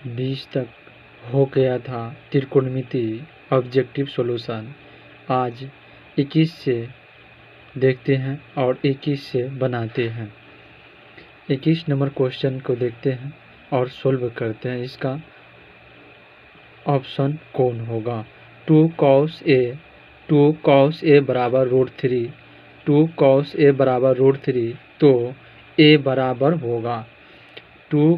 20 तक हो गया था त्रिकोणमिति ऑब्जेक्टिव सॉल्यूशन। आज 21 से देखते हैं और 21 से बनाते हैं। 21 नंबर क्वेश्चन को देखते हैं और सोल्व करते हैं। इसका ऑप्शन कौन होगा? 2 cos A बराबर √3, 2 cos A बराबर √3, तो A बराबर होगा 2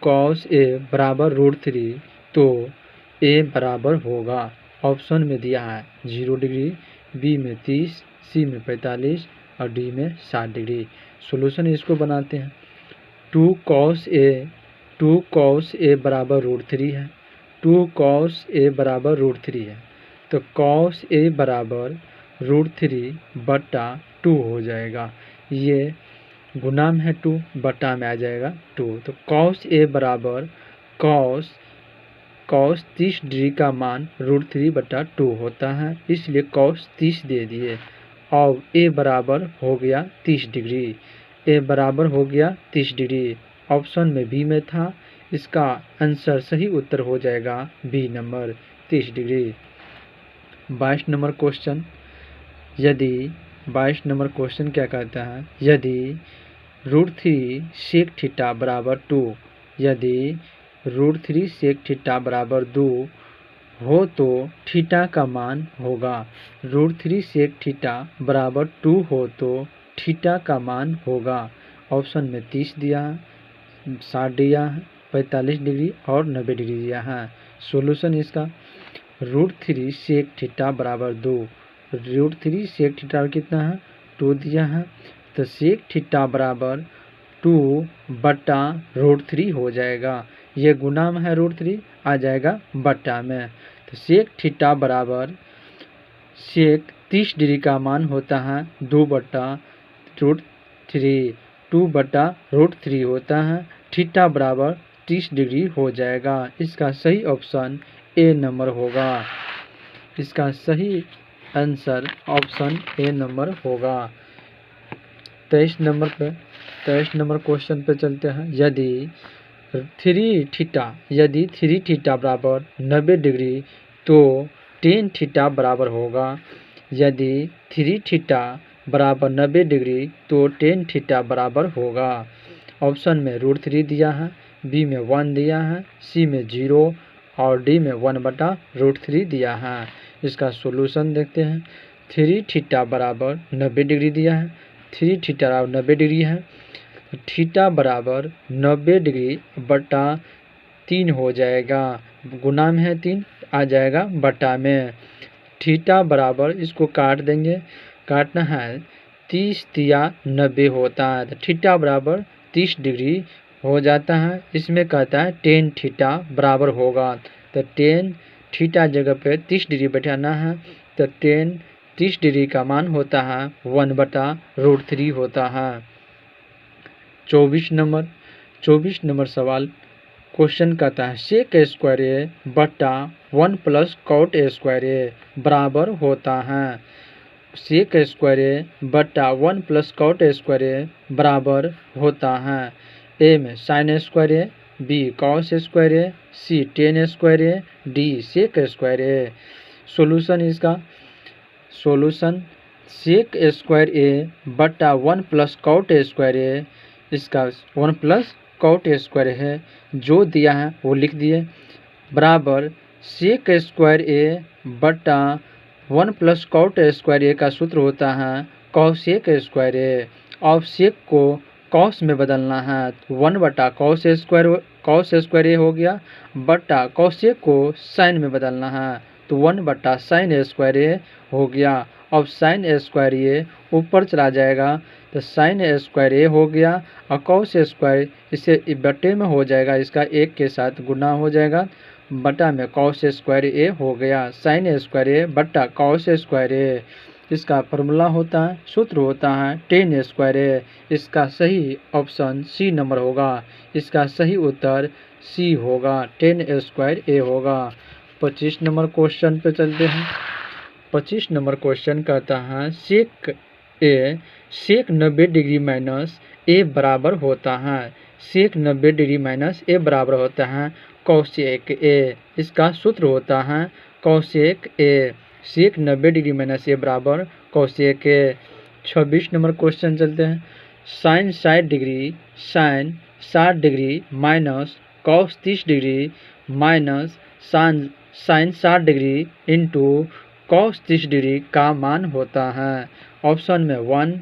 cos A बराबर √3, तो A बराबर होगा। ऑप्शन में दिया है 0 डिग्री, बी में 30, सी में 45 और डी में 60 डिग्री। सॉल्यूशन इसको बनाते हैं। 2 cos A बराबर √3 है, 2 cos A बराबर √3 है, तो cos A बराबर √3 बटा 2 हो जाएगा। ये गुना में है 2, बटा में आ जाएगा 2, तो cos A बराबर cos 30 डिग्री का मान √3 बटा 2 होता है, इसलिए cos 30 दे दिए। और A बराबर हो गया 30 डिग्री, A बराबर हो गया 30 डिग्री। ऑप्शन में बी में था, इसका आंसर सही उत्तर हो जाएगा B number 30 degree. 22 number question, यदि 22 नंबर क्वेश्चन क्या कहता है? यदि √3 sec थीटा बराबर 2, यदि √3 sec थीटा बराबर 2 हो तो थीटा का मान होगा। √3 sec थीटा बराबर 2 हो तो थीटा का मान होगा। ऑप्शन में 30 दिया है, 60 दिया है, 45 डिग्री और 90 डिग्री दिया है। सॉल्यूशन इसका √3 sec थीटा बराबर 2, √3 sec थीटा कितना है? 2 दिया है, तो sec थीटा बराबर 2 बटा √3 हो जाएगा। ये गुना में है √3, आ जाएगा बटा में, तो sec थीटा बराबर sec 30 डिग्री का मान होता है 2 बटा √3, 2 बटा √3 होता है, थीटा बराबर 30 डिग्री हो जाएगा। इसका सही ऑप्शन ए नंबर होगा। इसका सही आंसर ऑप्शन ए नंबर होगा। 23 नंबर क्वेश्चन पे चलते हैं। यदि 3 थीटा बराबर 90 डिग्री तो tan थीटा बराबर होगा। यदि 3 थीटा बराबर 90 डिग्री तो tan थीटा बराबर होगा। ऑप्शन में √3 दिया है, बी में 1 दिया है, सी में 0 और डी में 1 बटा √3 दिया है। इसका सॉल्यूशन देखते हैं। 3 थीटा बराबर 90 डिग्री दिया है, 3 थीटा बराबर 90 डिग्री है, थीटा बराबर 90 डिग्री बटा 3 हो जाएगा। गुना में है 3, आ जाएगा बटा में। थीटा बराबर, इसको काट देंगे, काटना है 30 तिया 90 होता है, तो थीटा बराबर 30 डिग्री हो जाता है। इसमें कहता है tan थीटा बराबर होगा, तो tan थीटा जगह पे 30 डिग्री बैठाना है, तो tan 30 डिग्री का मान होता है 1 बटा √3 होता है। 24 नंबर सवाल क्वेश्चन कहता है sec स्क्वायर A बटा 1 प्लस cot स्क्वायर A बराबर होता है। sec स्क्वायर A बटा 1 प्लस cot स्क्वायर A बराबर होता है। ए में sin square A, B cos square A, C tan square A, D sec square A। Solution sec square A बटा 1 plus cot square A, इसका 1 plus cot square है, जो दिया है वो लिख दिए, बराबर sec स्क्वायर A बटा 1 प्लस cot स्क्वायर A का सूत्र होता है cosec स्क्वायर A। और sec को cos में बदलना है, 1 बटा cos स्क्वायर A हो गया, बटा cosec को sin में बदलना है, तो 1 बटा sin स्क्वायर A हो गया। अब sin स्क्वायर A ऊपर चला जाएगा, तो sin स्क्वायर A हो गया, और cos स्क्वायर इसे बटे में हो जाएगा, इसका 1 के साथ गुना हो जाएगा, बटा में cos स्क्वायर A हो गया। sin स्क्वायर A बटा cos स्क्वायर A, इसका फॉर्मूला होता है, सूत्र होता है tan स्क्वायर A। इसका सही ऑप्शन सी नंबर होगा। इसका सही उत्तर सी होगा, tan स्क्वायर A होगा। 25 नंबर क्वेश्चन पे चलते हैं। 25 नंबर क्वेश्चन कहता है sec 90 डिग्री माइनस A बराबर होता है। सेक 90 डिग्री माइनस ए बराबर होता है कौशेक ए। इसका सूत्र होता है cosec A. Sec 90 degree minus A बराबर कौशेक ए। 26 नंबर क्वेश्चन चलते हैं। Sine 60 degree sine 60 degree minus cos 30 degree minus sine 60 degree into cos 30 degree का मान होता है। ऑप्शन में 1,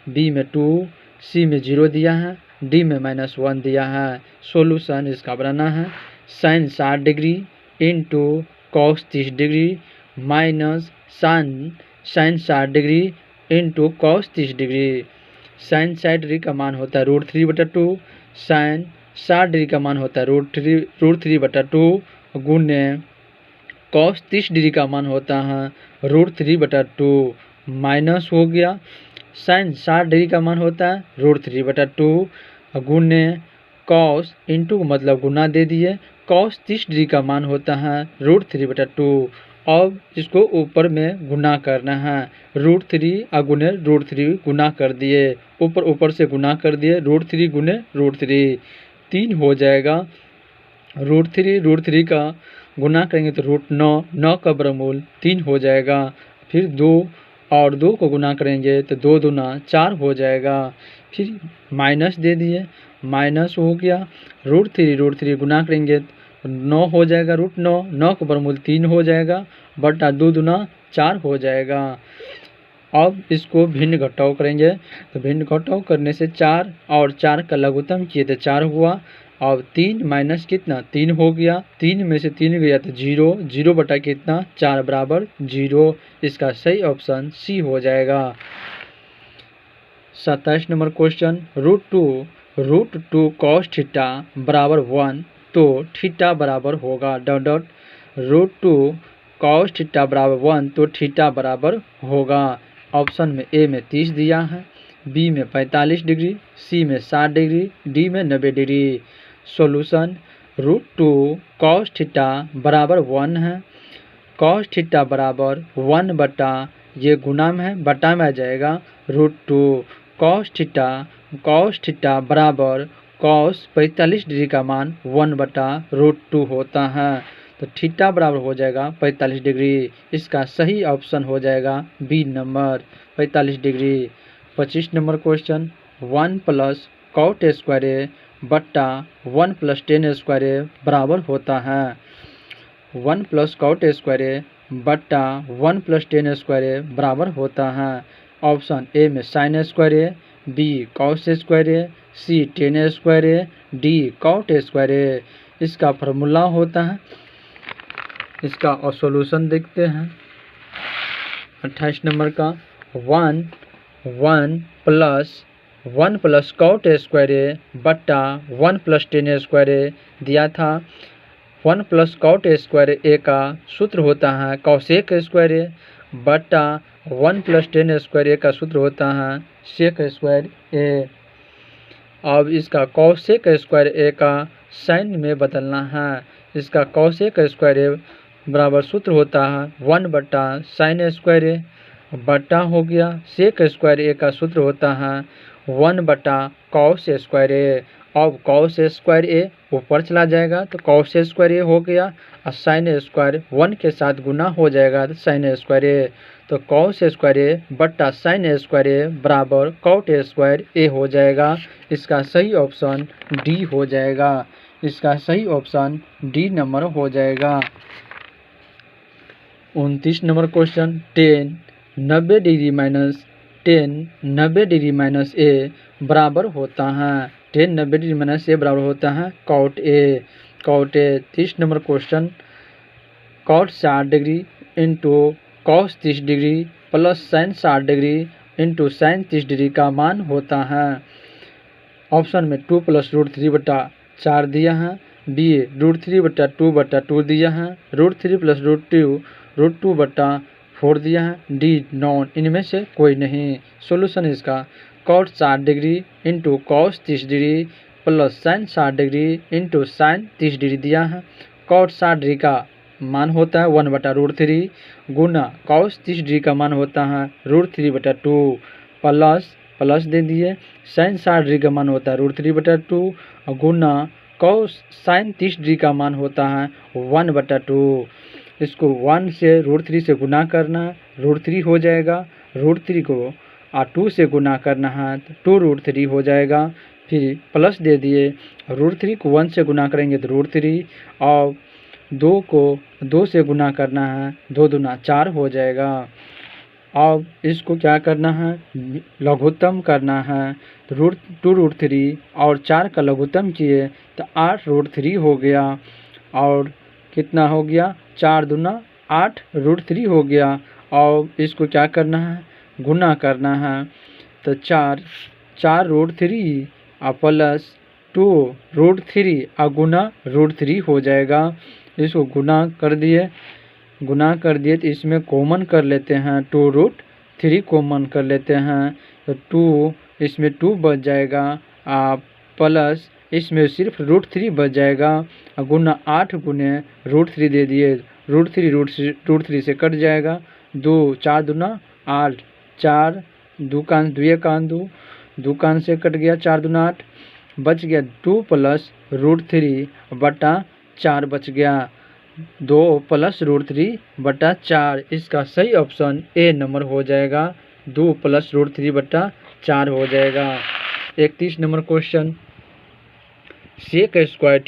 बी में 2, सी में 0 दिया है, डी में -1 दिया है। सॉल्यूशन इसका बनाना है sine 60 degree into cos 30 degree minus sine 60 degree into cos 30 degree. Sine 60 degree का मान होता है √3/2, साइन 60 डिग्री का मान होता है √3/2 गुने कॉस 30 डिग्री का मान होता है √3/2 माइनस हो गया साइन 60 डिग्री का मान होता है √3/2 गुने कॉस इंटू मतलब गुना दे दिए कॉस 30 डिग्री का मान होता है √3/2। अब इसको ऊपर में गुना करना है √3 गुने √3 गुना कर दिए ऊपर से गुना कर दिए √3 गुने √3 3 हो जाएगा। √3 का गुना करेंगे तो √9 का वर्गमूल 3 हो जाएगा। फिर 2 और 2 को गुना करेंगे तो 2 दूना 4 हो जाएगा। फिर माइनस दे दिए माइनस हो गया √3 गुना करेंगे तो 9 हो जाएगा √9 का वर्गमूल 3 हो जाएगा बटा 2 दूना 4 हो जाएगा। अब इसको भिन्न घटाव करेंगे तो भिन्न घटाव करने से 4 और 4 का लघुत्तम किए तो 4 हुआ। अब 3 माइनस कितना 3 हो गया 3 में से 3 गया तो 0 बटा कितना 4 बराबर 0। इसका सही ऑप्शन सी हो जाएगा। 27 नंबर क्वेश्चन √2 cos थीटा बराबर 1 तो थीटा बराबर होगा ... √2 cos थीटा बराबर 1 तो थीटा बराबर होगा। ऑप्शन में ए में 30 दिया है, बी में 45 डिग्री, सी में 60 डिग्री, डी में 90 डिग्री। सॉल्यूशन √2 cos थीटा बराबर 1 है। cos थीटा बराबर 1 बटा ये गुना में है बटा में आ जाएगा √2 cos थीटा बराबर cos 45 डिग्री का मान 1 बटा √2 होता है तो थीटा बराबर हो जाएगा 45 डिग्री। इसका सही ऑप्शन हो जाएगा B number 45 degree. 25 number question 1 + cot square बट्टा 1 + tan स्क्वायर बराबर होता है 1 + cot स्क्वायर बट्टा 1 + tan स्क्वायर बराबर होता है। ऑप्शन ए में sine square, B cos square, C tan square, D cot square. इसका फार्मूला होता है इसका और सॉल्यूशन देखते हैं। 28 नंबर का 1 + cot स्क्वायर बट्टा 1 + tan स्क्वायर दिया था। 1 + cot स्क्वायर ए का सूत्र होता है कौशेक स्क्वायर बट्टा 1 + tan स्क्वायर ए का सूत्र होता है सेक स्क्वायर ए। अब इसका कौशेक स्क्वायर ए का साइन में बदलना है। इसका कौशेक स्क्वायर ए बराबर सूत्र होता है 1 बटा साइन स्क्वायर ए बटा हो गया सेक स्क्वायर ए का सूत्र होता है 1 बटा कॉस स्क्वायर ए। अब कॉस स्क्वायर ए ऊपर चला जाएगा तो कॉस स्क्वायर ए हो गया और साइन स्क्वायर 1 के साथ गुना हो जाएगा तो साइन स्क्वायर ए। तो कॉस स्क्वायर ए बट्टा साइन स्क्वायर ए बराबर कॉट स्क्वायर ए हो जाएगा। इसका सही ऑप्शन डी हो जाएगा। इसका सही ऑप्शन डी नंबर हो जाएगा। 29 number question 90 degree minus A बराबर होता है 90 डिग्री माइनस ए बराबर होता है cot A. 30 number question cot 60 degree into cos 30 degree plus sine 60 degree into sine 30 degree का मान होता है। ऑप्शन में 2 + √3/4 दिया है, बी √3/2/2 दिया है, √3 + √2/4 दिया है, डी नॉन इनमें से कोई नहीं। सॉल्यूशन इसका cot 60 degree into cos 30 degree plus sine 60 degree into sine 30 degree दिया है। कॉट 60 डिग्री का मान होता है 1/√3 गुना कॉस 30 डिग्री का मान होता है √3/2 प्लस प्लस दे दिए, साइन 60 डिग्री का मान होता है √3/2 और गुना कॉस साइन 30 डिग्री का मान होता है 1/2। इसको 1 से √3 से गुना करना है, √3 हो जाएगा, √3 को 2 से गुना करना है तो 2√3 हो जाएगा। फिर प्लस दे दिए, √3 को 1 से गुना करेंगे तो √3 और 2 को 2 से गुना करना है, 2 दूना 4 हो जाएगा। अब इसको क्या करना है, लघुत्तम करना है तो √2√3 और 4 का लघुत्तम किए तो 8√3 हो गया और कितना हो गया 4 दूना 8 √3 हो गया। और इसको क्या करना है, गुना करना है तो 4√3 और प्लस 2√3 और गुना √3 हो जाएगा। इसको गुना कर दिए तो इसमें कॉमन कर लेते हैं, 2√3 कॉमन कर लेते हैं तो 2 इसमें 2 बच जाएगा प्लस इसमें सिर्फ √3 बच जाएगा और गुना 8 गुने √3 दे दिए, √3 से कट जाएगा, 2 4 दूना 8, 4 2 कान 2 कान 2 कान से कट गया, 4 दूना 8 बच गया, 2 प्लस √3/4 बच गया, 2 प्लस √3/4। इसका सही ऑप्शन ए नंबर हो जाएगा, 2 प्लस √3/4 हो जाएगा। 31 number question, sec square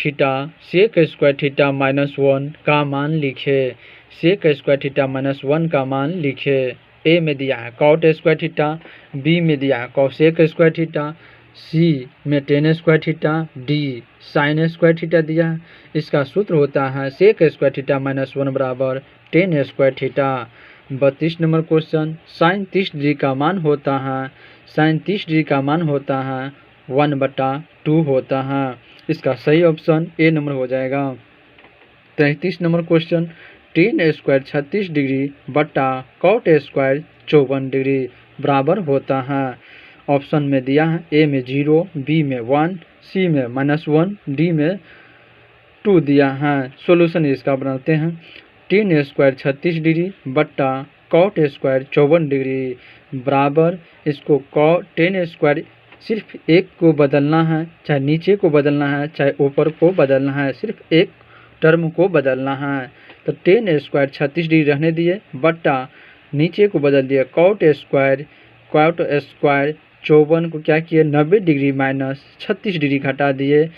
theta -1 का मान लिखे। सेक स्क्वायर थीटा -1 का मान लिखे। ए में दिया है कॉट स्क्वायर थीटा, बी में दिया है कॉसेक स्क्वायर थीटा, सी में ten square theta, D sine square theta दिया है। इसका सूत्र होता है सेक स्क्वायर थीटा -1 बराबर tan square theta. 32 number question, sine 30 degree का मान होता है, साइन 30 डिग्री का मान होता है 1/2 होता है। इसका सही ऑप्शन ए नंबर हो जाएगा। 33 number question, ten square 36 degree बटा कॉट स्क्वायर 54 डिग्री बराबर होता है। ऑप्शन में दिया है ए में 0, बी में 1, सी में -1, डी में 2 दिया है। सॉल्यूशन इसका बनाते हैं, टेन स्क्वायर 36 डिग्री बटा कॉट स्क्वायर 54 डिग्री बराबर, इसको टेन स्क्वायर सिर्फ एक को बदलना है, चाहे नीचे को बदलना है चाहे ऊपर को बदलना है, सिर्फ एक टर्म को बदलना है। तो टेन स्क्वायर 36 डिग्री रहने दिए बटा नीचे को बदल दिया कॉट स्क्वायर 54 को क्या किए 90 डिग्री माइनस 36 डिग्री घटा दिए।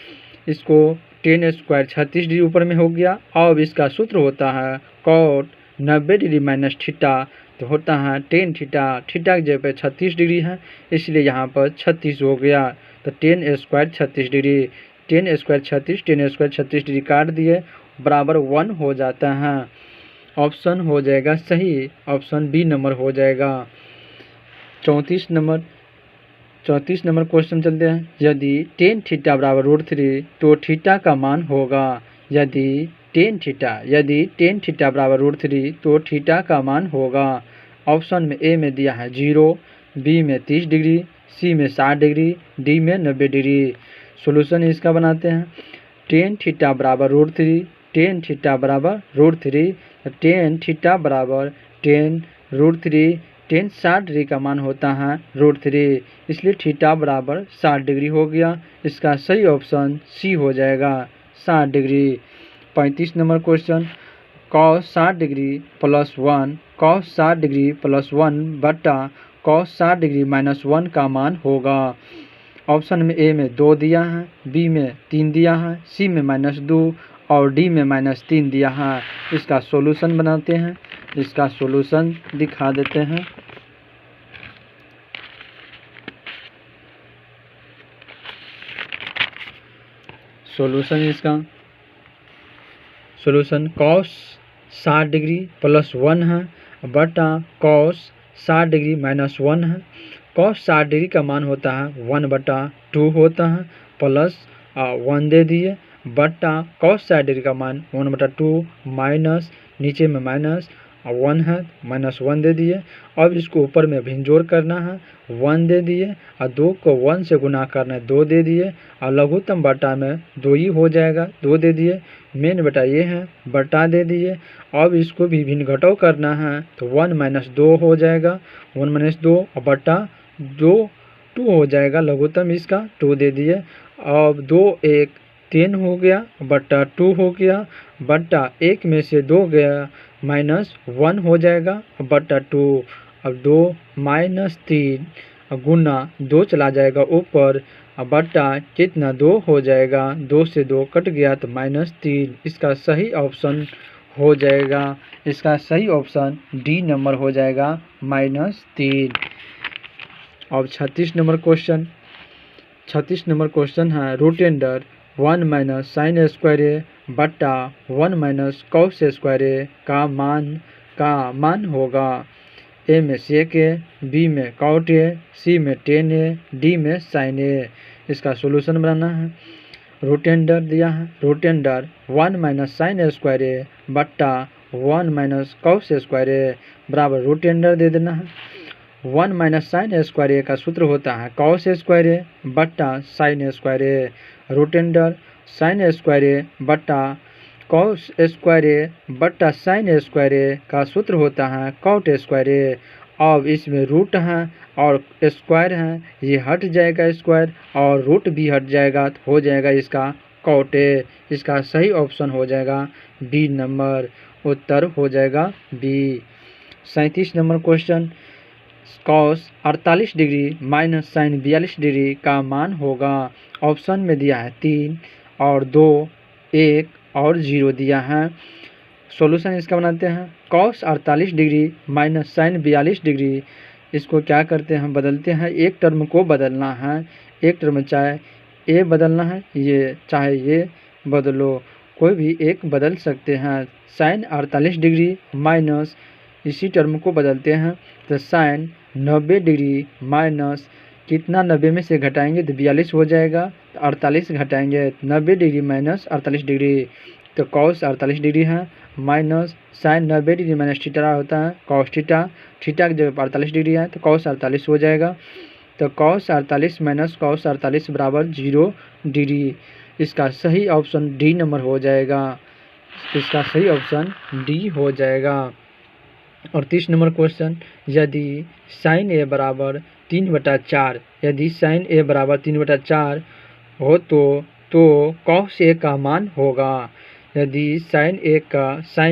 इसको टेन स्क्वायर 36 डिग्री ऊपर में हो गया। अब इसका सूत्र होता है कॉट 90 डिग्री माइनस थीटा तो होता है टेन थीटा। थीटा की जगह पे 36 डिग्री है इसलिए यहाँ पर 36 हो गया। तो ten square 36 degree, ten square 36 degree काट दिए बराबर 1 हो जाता है। ऑप्शन हो जाएगा सही, ऑप्शन बी नंबर हो जाएगा। 34 नंबर क्वेश्चन चलते हैं, यदि टेन थीटा बराबर √3 तो थीटा का मान होगा। यदि टेन थीटा बराबर √3 तो थीटा का मान होगा। ऑप्शन में ए में दिया है 0, बी में 30 डिग्री, सी में 60 डिग्री, डी में 90 डिग्री। सॉल्यूशन इसका बनाते हैं, टेन थीटा बराबर √3, टेन थीटा बराबर √3, टेन थीटा बराबर टेन √3, टेन 60 डिग्री का मान होता है √3, इसलिए थीटा बराबर 60 डिग्री हो गया। इसका सही ऑप्शन सी हो जाएगा 60 degree. 35 number question, cos 60 degree plus 1, cos 60 degree plus 1 बटा cos 60 डिग्री माइनस 1 का मान होगा। ऑप्शन में ए में 2 दिया है, बी में 3 दिया है, सी में -2 और डी में -3 दिया है। इसका सॉल्यूशन बनाते हैं, इसका सॉल्यूशन दिखा देते हैं। सॉल्यूशन cos 60 डिग्री प्लस 1 है बटा cos 60 डिग्री माइनस 1 है। cos 60 डिग्री का मान होता है 1/2 होता है, प्लस 1 दे दिए बटा cos 60 डिग्री का मान 1/2 माइनस नीचे में माइनस 1 है, -1 दे दिए। अब इसको ऊपर में भिंजोर करना है, 1 दे दिए और 2 को 1 से गुना करना है, 2 दे दिए और लघुत्तम बटा में 2 ही हो जाएगा, 2 दे दिए। मेन बटा ये है, बटा दे दिए। अब इसको भी भिन्न घटाव करना है तो 1 - 2 हो जाएगा, 1 - 2 और बटा 2 2 हो जाएगा, लघुत्तम इसका 2 दे दिए। अब 2 1 3 हो गया बट्टा 2 हो गया, बट्टा 1 में से 2 गया -1 हो जाएगा बट्टा 2। अब 2 -3 गुना 2 चला जाएगा ऊपर, बट्टा कितना 2 हो जाएगा, 2 से 2 कट गया तो -3। इसका सही ऑप्शन हो जाएगा, इसका सही ऑप्शन डी नंबर हो जाएगा -3। अब 36 नंबर क्वेश्चन, 36 नंबर क्वेश्चन है root under 1 minus sine square A बट्टा 1 माइनस कॉस स्क्वायर ए का मान होगा। ए में सेक ए, बी में कॉट ए, सी में टेन ए, डी में साइन ए। इसका सोल्यूशन बनाना है। रूट अंडर दिया है, root under 1 minus sine square A बट्टा 1 माइनस कॉस स्क्वायर ए बराबर रूट अंडर दे देना है। 1 माइनस साइन स्क्वायर ए का सूत्र होता है कॉस स्क्वायर ए बट्टा sign square A. Root under sign square A बट्टा कॉस स्क्वायर ए बट्टा साइन स्क्वायर ए का सूत्र होता है कॉट स्क्वायर ए। अब इसमें रूट है और स्क्वायर है, ये हट जाएगा स्क्वायर और रूट भी हट जाएगा तो हो जाएगा इसका कॉट ए। इसका सही ऑप्शन हो जाएगा बी नंबर, उत्तर हो जाएगा B. 37 number question, cos 48 degree minus sine 42 degree का मान होगा। ऑप्शन में दिया है 3 और 2, 1 और 0 दिया है। सॉल्यूशन इसका बनाते हैं। Cos 48 degree minus sine 42 degree, इसको क्या करते हैं, बदलते हैं। एक टर्म को बदलना है, एक टर्म चाहे ए बदलना है, ये चाहे ये बदलो, कोई भी एक बदल सकते हैं। साइन 48 डिग्री माइनस इसी टर्म को बदलते हैं तो साइन 90 डिग्री माइनस कितना 90 में से घटाएंगे तो 42 हो जाएगा, तो 48 घटाएंगे 90 डिग्री माइनस 48 डिग्री तो कॉस 48 डिग्री है, minus sine 90 degree minus theta होता है कॉस थीटा, थीटा की जगह 48 डिग्री है तो कॉस 48 हो जाएगा। तो कॉस 48 माइनस कॉस 48 बराबर 0 डिग्री। इसका सही ऑप्शन डी नंबर हो जाएगा, इसका सही ऑप्शन डी हो जाएगा। और 30 नंबर क्वेश्चन, यदि साइन ए बराबर 3/4, यदि साइन ए बराबर 3/4 हो तो कॉस ए का मान होगा। यदि साइन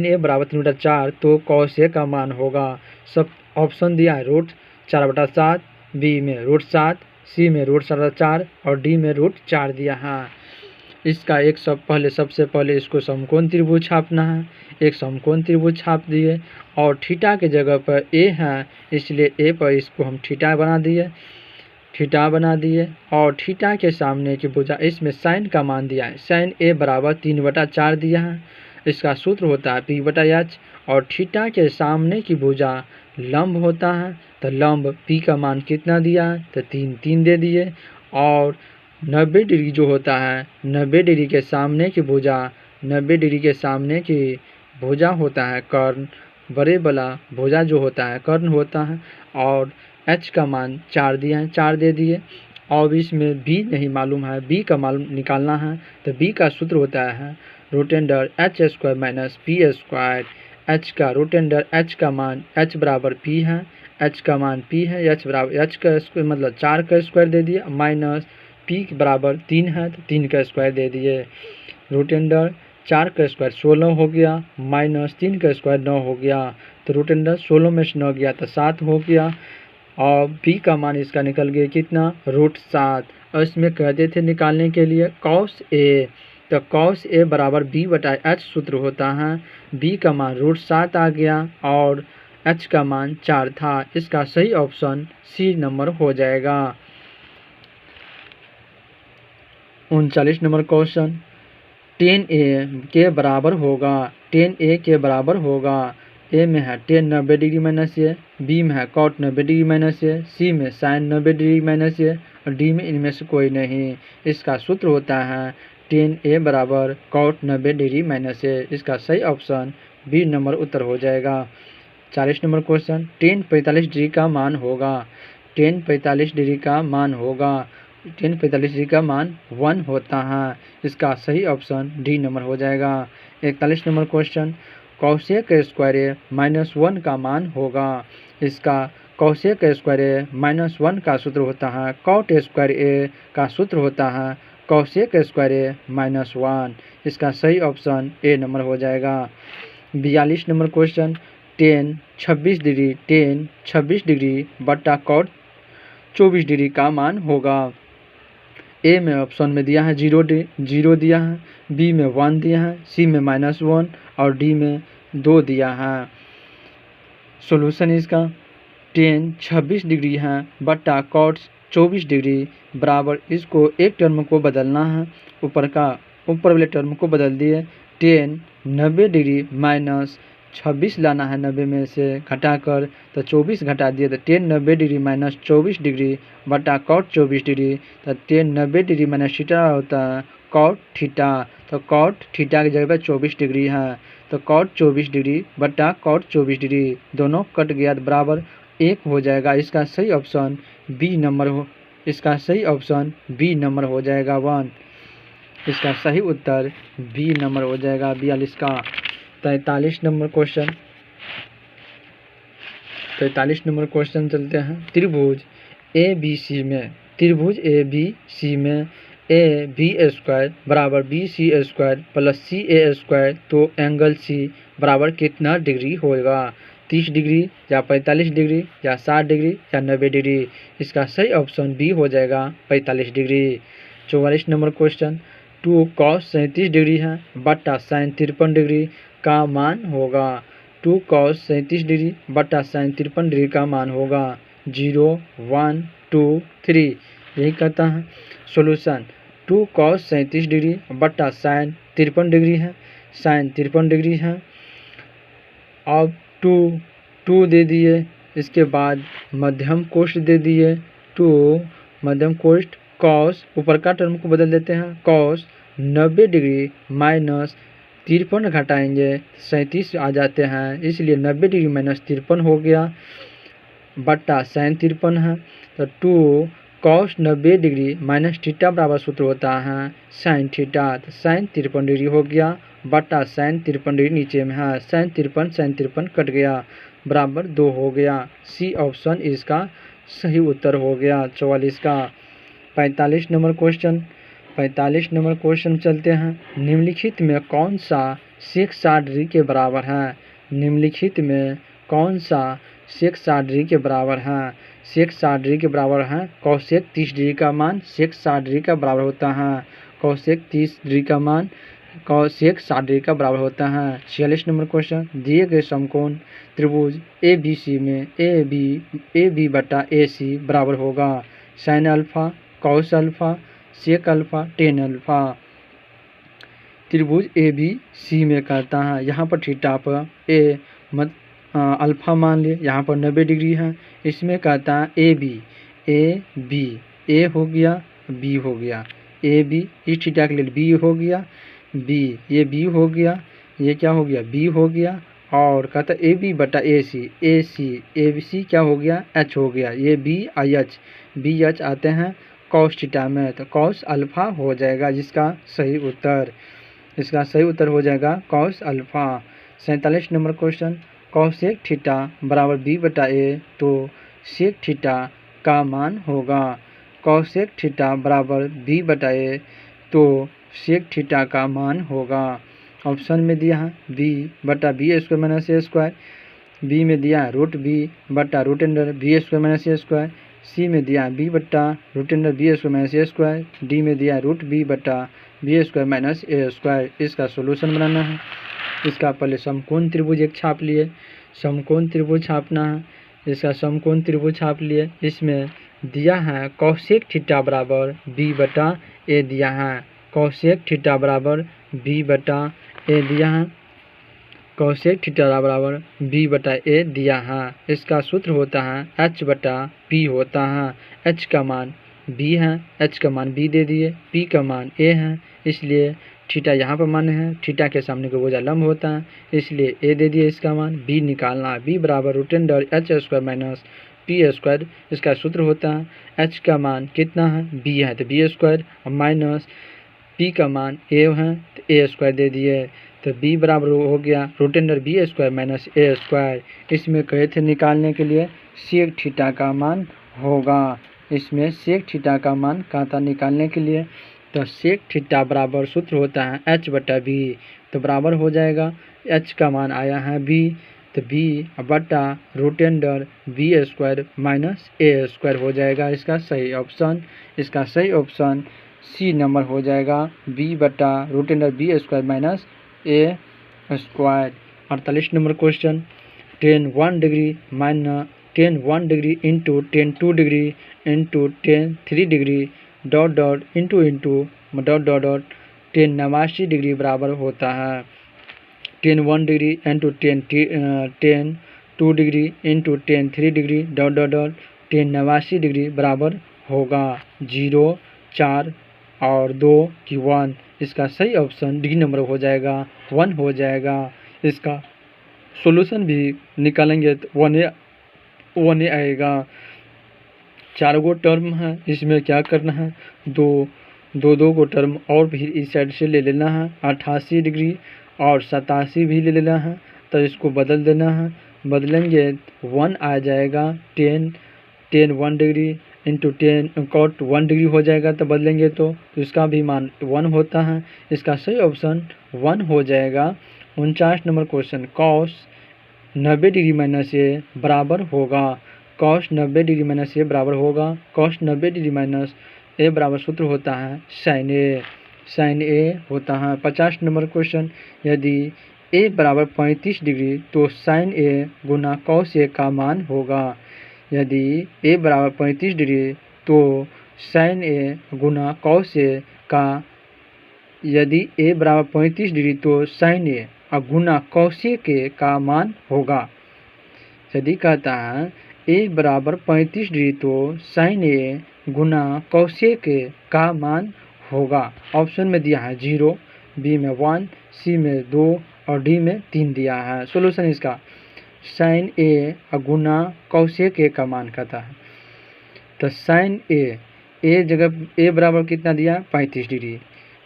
ए बराबर 3/4 तो कॉस ए का मान होगा। सब ऑप्शन दिया है, रूट 4/7, बी में रूट 7, सी में रूट 4/4 और डी में रूट 4 दिया है। इसका एक सबसे पहले इसको समकोण त्रिभुज छापना है। एक समकोण त्रिभुज छाप दिए और थीटा के जगह पर ए है, इसलिए ए पर इसको हम थीटा बना दिए और थीटा के सामने की भुजा, इसमें साइन का मान दिया है, साइन ए बराबर 3/4 दिया है। इसका सूत्र होता है p/h और थीटा के सामने की भुजा लंब होता है, तो लंब p का मान कितना दिया है तो 3 दे दिए। और 90 डिग्री जो होता है, 90 डिग्री के सामने की भुजा, 90 डिग्री के सामने की भुजा होता है कर्ण, बड़े वाला भुजा जो होता है कर्ण होता है। और h का मान 4 दिया है, 4 दे दिए। और इसमें b नहीं मालूम है, b का मान निकालना है, तो b का सूत्र होता है root under h² minus p²। h का रूट अंडर h का मान h बराबर p है, h का मान p है, h बराबर h का स्क्वायर मतलब 4 का स्क्वायर दे दिए, माइनस p बराबर 3 है तो 3 का स्क्वायर दे दिए। रूट अंडर 4 का स्क्वायर 16 हो गया, माइनस 3 का स्क्वायर 9 हो गया, तो रूट अंडर 16 में से 9 गया तो 7 हो गया। और b का मान इसका निकल गया कितना, रूट 7। और इसमें कहते थे निकालने के लिए कॉस ए, तो कॉस ए बराबर b/h सूत्र होता है, b का मान रूट 7 आ गया और h का मान 4 था। इसका सही ऑप्शन सी नंबर हो जाएगा। 39 नंबर क्वेश्चन, 10a के बराबर होगा, 10a के बराबर होगा। ए में है टेन 90 डिग्री माइनस ए, बी में है कॉट 90 डिग्री माइनस ए, सी में साइन 90 डिग्री माइनस ए और डी में इनमें से कोई नहीं। इसका सूत्र होता है 10a बराबर कॉट 90 डिग्री माइनस ए। इसका सही ऑप्शन बी नंबर उत्तर हो जाएगा। 40 नंबर क्वेश्चन, 10 45 डिग्री का मान होगा, 10 45 डिग्री का मान होगा, 10 45 डिग्री का मान 1 होता है। इसका सही ऑप्शन डी नंबर हो जाएगा। 41 नंबर क्वेश्चन, कॉसेक स्क्वायर ए -1 का मान होगा। इसका कॉसेक स्क्वायर ए -1 का सूत्र होता है कॉट स्क्वायर ए का सूत्र होता है कॉसेक स्क्वायर ए -1। इसका सही ऑप्शन ए नंबर हो जाएगा। 42 नंबर क्वेश्चन, टेन 26 डिग्री बट्टा कॉट 24 डिग्री का मान होगा। ए में ऑप्शन में दिया है 0 दिया है, बी में 1 दिया है, सी में -1 और डी में 2 दिया है। सॉल्यूशन इसका टेन 26 डिग्री है बट्टा कॉट 24 डिग्री बराबर, इसको एक टर्म को बदलना है, ऊपर वाले टर्म को बदल दिए। टेन 90 डिग्री माइनस 26 लाना है 90 में से घटाकर, तो 24 घटा दिए तो टेन 90 डिग्री माइनस 24 डिग्री बटा कॉट 24 डिग्री, तो टेन 90 डिग्री माइनस थीटा होता है कॉट थीटा, तो कॉट थीटा की जगह पर 24 डिग्री है, तो कॉट 24 डिग्री बटा कॉट 24 डिग्री दोनों कट गया तो बराबर 1 हो जाएगा। इसका सही ऑप्शन बी नंबर हो जाएगा 1। इसका सही उत्तर बी नंबर हो जाएगा 42 का। 43 नंबर क्वेश्चन चलते हैं। त्रिभुज ए बी सी में ए बी स्क्वायर बराबर बी सी स्क्वायर प्लस सी ए स्क्वायर, तो एंगल सी बराबर कितना डिग्री होगा? 30 डिग्री या 45 डिग्री या 60 डिग्री या 90 डिग्री। इसका सही ऑप्शन बी हो जाएगा 45 degree. 44 number question, 2 cos 37 degree है बट्टा sin 53 डिग्री का मान होगा। 2 cos 37 डिग्री बट्टा sin 53 डिग्री का मान होगा 0, 1, 2, 3। यही कहता है। सॉल्यूशन 2 cos 37 डिग्री बट्टा sin 53 डिग्री है, sin 53 डिग्री है। अब 2 दे दिए, इसके बाद मध्यम कोष्ठ दे दिए 2 मध्यम कोष्ठ cos, ऊपर का टर्म को बदल देते हैं cos 90 डिग्री माइनस 53 घटाएंगे 37 आ जाते हैं, इसलिए 90 डिग्री माइनस 53 हो गया बट्टा sin 53 है, तो 2 cos 90 डिग्री माइनस थीटा बराबर सूत्र होता है sin थीटा, तो sin 53 डिग्री हो गया बट्टा sin 53 डिग्री नीचे में है, sin 53 कट गया बराबर 2 हो गया। सी ऑप्शन इसका सही उत्तर हो गया 44 का। 45 नंबर क्वेश्चन चलते हैं। निम्नलिखित में कौन सा sec 60 डिग्री के बराबर है? निम्नलिखित में कौन सा sec 60 डिग्री के बराबर है? sec 60 डिग्री के बराबर है cosec 30 डिग्री का मान sec 60 डिग्री का बराबर होता है, cosec 30 डिग्री का मान cosec 60 डिग्री का बराबर होता है। 46 नंबर क्वेश्चन, दिए गए समकोण त्रिभुज ए बी सी में ए बी बटा ए सी बराबर होगा sin alpha cos alpha sec alpha tan alpha. त्रिभुज ए बी सी में कहता है, यहाँ पर थीटा पर ए अल्फा मान लिए, यहाँ पर 90 डिग्री है। इसमें कहता है ए बी ए हो गया बी हो गया, ए बी इस थीटा के लिए बी हो गया बी, ये बी हो गया, ये क्या हो गया बी हो गया, और कहता है ए बी बटा ए बी सी क्या हो गया एच हो गया, ये बी एच आते हैं कॉस थीटा में, तो कॉस अल्फा हो जाएगा जिसका सही उत्तर हो जाएगा cos alpha. 47 number question, cosec theta बराबर बी बटा ए, तो सेक थीटा का मान होगा। कॉसेक थीटा बराबर बी बटा ए, तो सेक थीटा का मान होगा। ऑप्शन में दिया है बी बटा B square minus A square, B में दिया है रूट बी बटा root under B square minus A square, C में दिया है बी बटा root under B square minus A square, D में दिया है रूट बी बटा B square minus A square. इसका सोल्यूशन बनाना है। इसका पहले समकोण त्रिभुज एक छाप लिए, समकोण त्रिभुज छापना है। इसका समकोण त्रिभुज छाप लिए, इसमें दिया है कॉसेक थीटा बराबर बी बटा ए दिया है, कॉसेक थीटा बराबर बी बटा ए दिया है, कॉसेक थीटा बराबर बी बटा ए दिया है। इसका सूत्र होता है एच बटा पी होता है, एच का मान बी है, एच का मान बी दे दिए, पी का मान ए है, इसलिए थीटा यहाँ पर मान है, थीटा के सामने का भुजा लंब होता है, इसलिए ए दे दिए, इसका मान बी निकालना है, बी बराबर root under H square minus P square. इसका सूत्र होता है एच का मान कितना है बी है, तो बी स्क्वायर माइनस पी का मान ए है, तो ए स्क्वायर दे दिए, तो बी बराबर हो गया root under B square minus A square. इसमें कहे थे निकालने के लिए सेक थीटा का मान होगा। इसमें सेक थीटा का मान कहा था निकालने के लिए, तो सेक थीटा बराबर सूत्र होता है h/b, तो बराबर हो जाएगा h का मान आया है b, तो b बटा root under B square minus A square हो जाएगा इसका सही ऑप्शन। इसका सही ऑप्शन सी नंबर हो जाएगा, b बटा root under B square minus A square. 48 number question, tan 1 degree minus tan 1 degree into tan 2 degree into tan 3 degree dot dot into dot dot dot tan 89 degree बराबर होता है tan 1 degree into tan 2 degree into tan 3 degree dot dot dot tan 89 degree बराबर होगा 0, 4 और 2 की 1। इसका सही option D number हो जाएगा, 1 हो जाएगा। इसका सॉल्यूशन भी निकालेंगे तो 1A आएगा। 4 गो टर्म है, इसमें क्या करना है, दो को टर्म और भी इस साइड से ले लेना है। 88 डिग्री और 87 भी ले लेना है, तो इसको बदल देना है। बदलेंगे 1 आ जाएगा, tan 1 degree into cot 1 degree हो जाएगा, तो बदलेंगे तो इसका भी मान 1 होता है। इसका सही ऑप्शन 1 हो जाएगा। 49 number question, cos 90 degree minus A बराबर होगा, cos 90 डिग्री माइनस ए बराबर होगा, cos 90 डिग्री माइनस ए बराबर सूत्र होता है sin ए होता है। 50 नंबर क्वेश्चन, यदि ए बराबर 35 डिग्री तो sin ए गुना cos ए का मान होगा। यदि ए बराबर 35 डिग्री तो sin ए गुना cos ए का, यदि ए बराबर 35 डिग्री तो sin ए गुना cos ए के का मान होगा। यदि कहता है ए बराबर 35 डिग्री तो sin ए गुना cos ए के का मान होगा। ऑप्शन में दिया है 0, बी में 1, सी में 2 और डी में 3 दिया है। सॉल्यूशन इसका sin ए गुना cos ए के का मान कहता है, तो sin ए जगह ए बराबर कितना दिया, 35 डिग्री,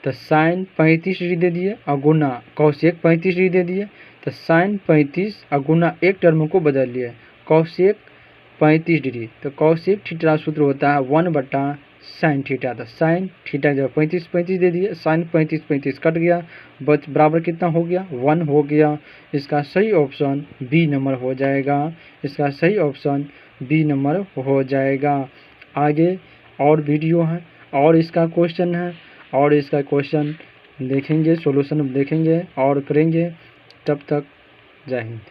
तो sin 35 डिग्री दे दिए और गुना cos ए 35 डिग्री दे दिए, तो sin 35 और गुना एक टर्म को बदल लिए cos ए 35 डिग्री, तो cos ए थीटा सूत्र होता है 1 बटा sin थीटा, तो sin थीटा जब 35 दे दिए, sin 35 कट गया, बच बराबर कितना हो गया, 1 हो गया। इसका सही ऑप्शन बी नंबर हो जाएगा। इसका सही ऑप्शन बी नंबर हो जाएगा। आगे और वीडियो है और इसका क्वेश्चन है, और इसका क्वेश्चन देखेंगे, सॉल्यूशन देखेंगे और करेंगे। तब तक जय हिंद।